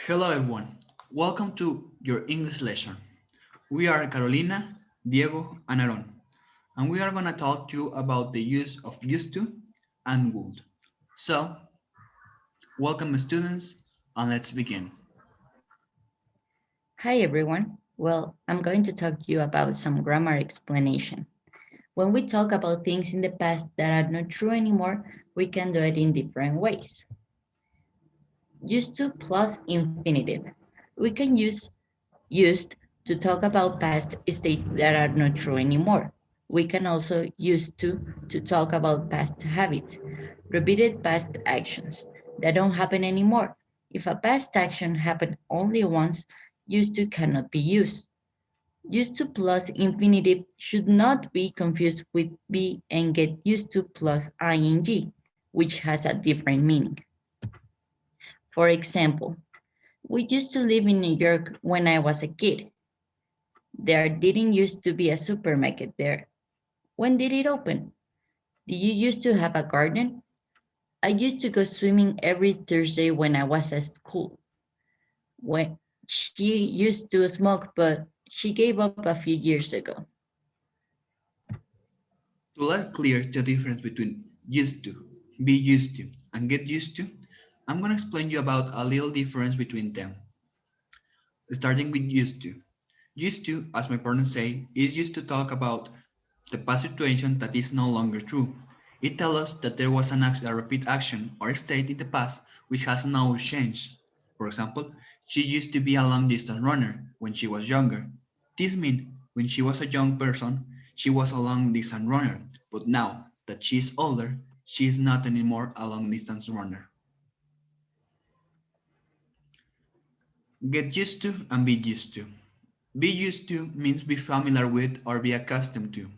Hello everyone, welcome to your English lesson. We are Carolina, Diego, and Aaron, and we are going to talk to you about the use of used to and would. So, welcome students, and let's begin. Hi everyone. Well, I'm going to talk to you about some grammar explanation. When we talk about things in the past that are not true anymore, we can do it in different ways. Used to plus infinitive. We can use used to talk about past states that are not true anymore. We can also use to talk about past habits, repeated past actions that don't happen anymore. If a past action happened only once, used to cannot be used. Used to plus infinitive should not be confused with be and get used to plus ing, which has a different meaning. For example, we used to live in New York when I was a kid. There didn't used to be a supermarket there. When did it open? Did you used to have a garden? I used to go swimming every Thursday when I was at school. When she used to smoke, but she gave up a few years ago. To let clear the difference between used to, be used to, and get used to, I'm going to explain you about a little difference between them. Starting with used to. Used to, as my parents say, is used to talk about the past situation that is no longer true. It tells us that there was a repeat action or state in the past which has now changed. For example, she used to be a long distance runner when she was younger. This means when she was a young person, she was a long distance runner, but now that she is older, she is not anymore a long distance runner. Get used to and be used to. Be used to means be familiar with or be accustomed to.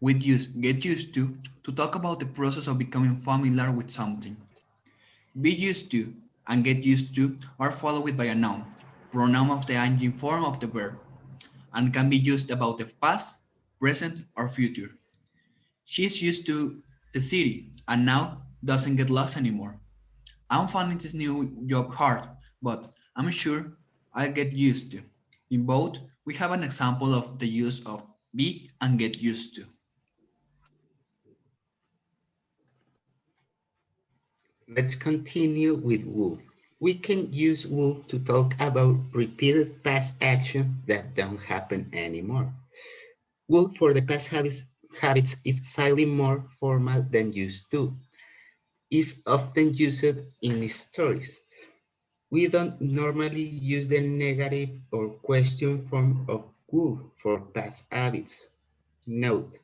With use, get used to talk about the process of becoming familiar with something. Be used to and get used to are followed by a noun, pronoun of the ing form of the verb, and can be used about the past, present, or future. She's used to the city and now doesn't get lost anymore. I'm finding this new job hard, but I'm sure I'll get used to. In both, we have an example of the use of be and get used to. Let's continue with will. We can use will to talk about repeated past actions that don't happen anymore. Will for the habits is slightly more formal than used to. Is often used in stories. We don't normally use the negative or question form of will for past habits. Note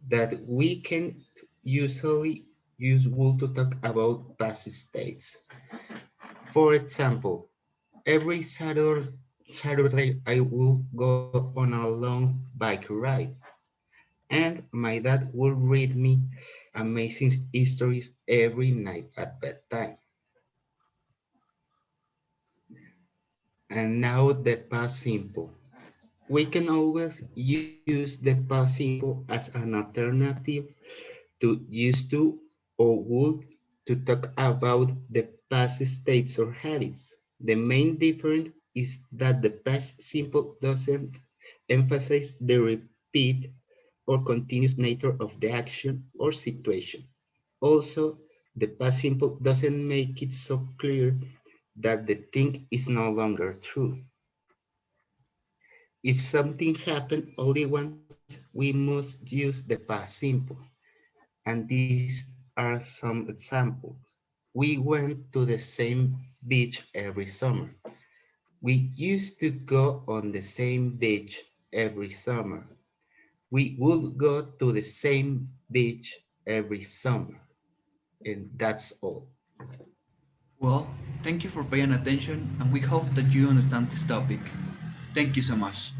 that we can usually use will to talk about past states. For example, every Saturday I will go on a long bike ride, and my dad will read me amazing stories every night at bedtime. And now the past simple. We can always use the past simple as an alternative to used to or would to talk about the past states or habits. The main difference is that the past simple doesn't emphasize the repeat or continuous nature of the action or situation. Also, the past simple doesn't make it so clear that the thing is no longer true. If something happened only once, we must use the past simple. And these are some examples. We went to the same beach every summer. We used to go on the same beach every summer. We would go to the same beach every summer. And that's all. Well, thank you for paying attention and we hope that you understand this topic. Thank you so much.